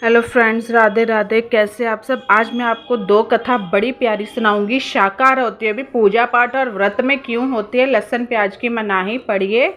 Hello friends, Radhe Radhe. कैसे आप सब। आज मैं आपको दो कथा बड़ी प्यारी सुनाऊंगी। शाकाहार होती है भी पूजा पाठ और व्रत में क्यों होती है लहसुन प्याज की मनाही। पढ़िए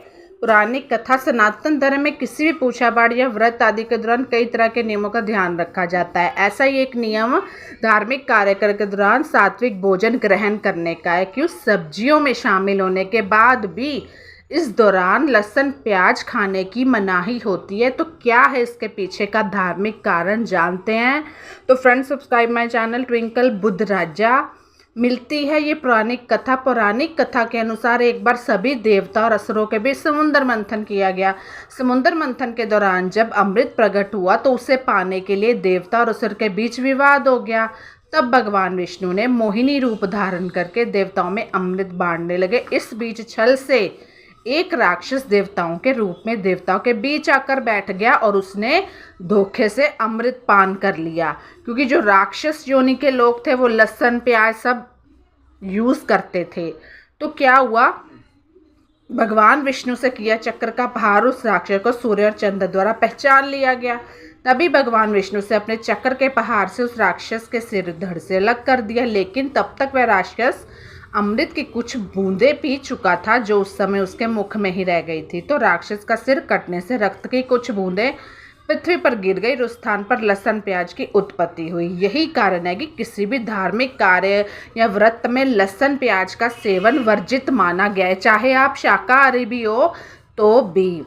पौराणिक कथा। सनातन धर्म में किसी भी पूजा पाठ या व्रत आदि के दौरान कई तरह के नियमों का ध्यान रखा जाता है। ऐसा ही एक नियम धार्मिक कार्यक्रम के दौरान सात्विक भोजन ग्रहण करने का है। क्यों सब्जियों में शामिल होने के बाद भी इस दौरान लहसुन प्याज खाने की मनाही होती है। तो क्या है इसके पीछे का धार्मिक कारण, जानते हैं। तो friends, subscribe my channel Twinkle Buddh Raja. मिलती है ये पौराणिक कथा के अनुसार एक बार सभी देवता और असुरों के बीच समुद्र मंथन किया गया। समुद्र मंथन के दौरान जब अमृत प्रकट हुआ तो उसे पाने के लिए देवता और असुर के बीच विवाद हो गया। तब भगवान विष्णु ने मोहिनी रूप धारण करके देवताओं में अमृत बांटने लगे। इस बीच छल से एक राक्षस देवताओं के रूप में देवताओं के बीच आकर बैठ गया और उसने धोखे से अमृत पान कर लिया। क्योंकि जो राक्षस योनि के लोग थे वो लहसुन प्याज सब यूज करते थे। तो क्या हुआ, भगवान विष्णु से किया चक्र का भार उस राक्षस को सूर्य और चंद्र द्वारा पहचान लिया गया। तभी भगवान विष्णु से अपने चक्र के पहाड़ से उस राक्षस के सिर धड़ से अलग कर दिया। लेकिन तब तक वह राक्षस अमृत की कुछ बूंदें पी चुका था जो उस समय उसके मुख में ही रह गई थी। तो राक्षस का सिर कटने से रक्त की कुछ बूंदें पृथ्वी पर गिर गई। उस स्थान पर लहसुन प्याज की उत्पत्ति हुई। यही कारण है कि किसी भी धार्मिक कार्य या व्रत में लहसुन प्याज का सेवन वर्जित माना गया है, चाहे आप शाकाहारी भी हो तो भी।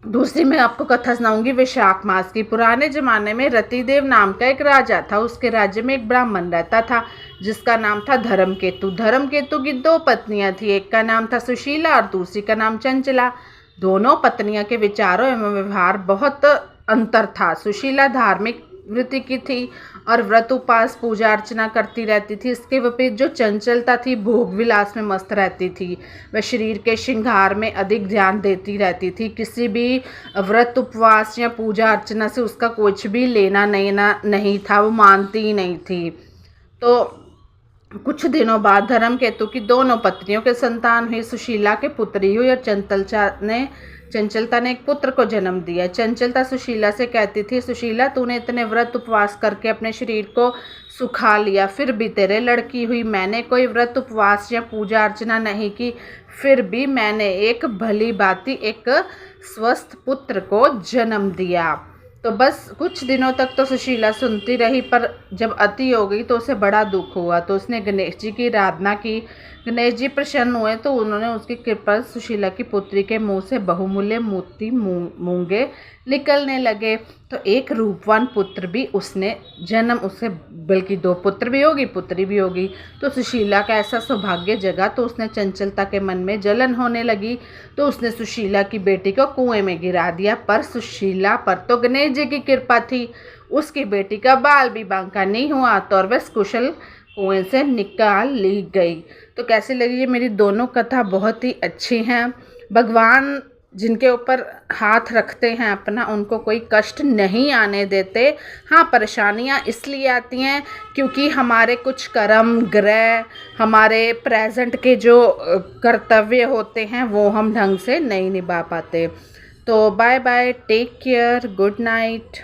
दूसरी मैं आपको कथा सुनाऊंगी वैशाख मास की। पुराने जमाने में रतिदेव नाम का एक राजा था। उसके राज्य में एक ब्राह्मण रहता था जिसका नाम था धर्मकेतु। धर्मकेतु की दो पत्नियां थी, एक का नाम था सुशीला और दूसरी का नाम चंचला। दोनों पत्नियां के विचारों एवं व्यवहार बहुत अंतर था। सुशीला धार्मिक वृत्ति की थी और व्रत उपास पूजा अर्चना करती रहती थी। इसके विपरीत जो चंचलता थी भोग विलास में मस्त रहती थी। वह शरीर के श्रृंगार में अधिक ध्यान देती रहती थी। किसी भी व्रत उपवास या पूजा अर्चना से उसका कुछ भी लेना नहीं था, वो मानती ही नहीं थी। तो कुछ दिनों बाद धर्मकेतु की दोनों पत्नियों के संतान हुई। सुशीला के पुत्री हुई और चंचलता ने एक पुत्र को जन्म दिया। चंचलता सुशीला से कहती थी, सुशीला तूने इतने व्रत उपवास करके अपने शरीर को सुखा लिया, फिर भी तेरे लड़की हुई। मैंने कोई व्रत उपवास या पूजा अर्चना नहीं की, फिर भी मैंने एक भली भांति एक स्वस्थ पुत्र को जन्म दिया। तो बस कुछ दिनों तक तो सुशीला सुनती रही, पर जब अति हो गई तो उसे बड़ा दुख हुआ। तो उसने गणेश जी की आराधना की। गणेश जी प्रसन्न हुए तो उन्होंने उसकी कृपा सुशीला की पुत्री के मुंह से बहुमूल्य मोती मूंगे निकलने लगे। तो एक रूपवान पुत्र भी उसने जन्म, उससे बल्कि दो पुत्र भी होगी पुत्री भी होगी। तो सुशीला का ऐसा सौभाग्य जगा तो उसने चंचलता के मन में जलन होने लगी। तो उसने सुशीला की बेटी को कुएं में गिरा दिया। पर सुशीला पर तो गणेश जी की कृपा थी, उसकी बेटी का बाल भी बांका नहीं हुआ तो और वह कुशल कुएं से निकाल ली गई। तो कैसी लगी ये मेरी दोनों कथा, बहुत ही अच्छी हैं। भगवान जिनके ऊपर हाथ रखते हैं अपना, उनको कोई कष्ट नहीं आने देते। हाँ, परेशानियाँ इसलिए आती हैं क्योंकि हमारे कुछ कर्म ग्रह, हमारे प्रेजेंट के जो कर्तव्य होते हैं वो हम ढंग से नहीं निभा पाते। तो bye bye, take care, good night.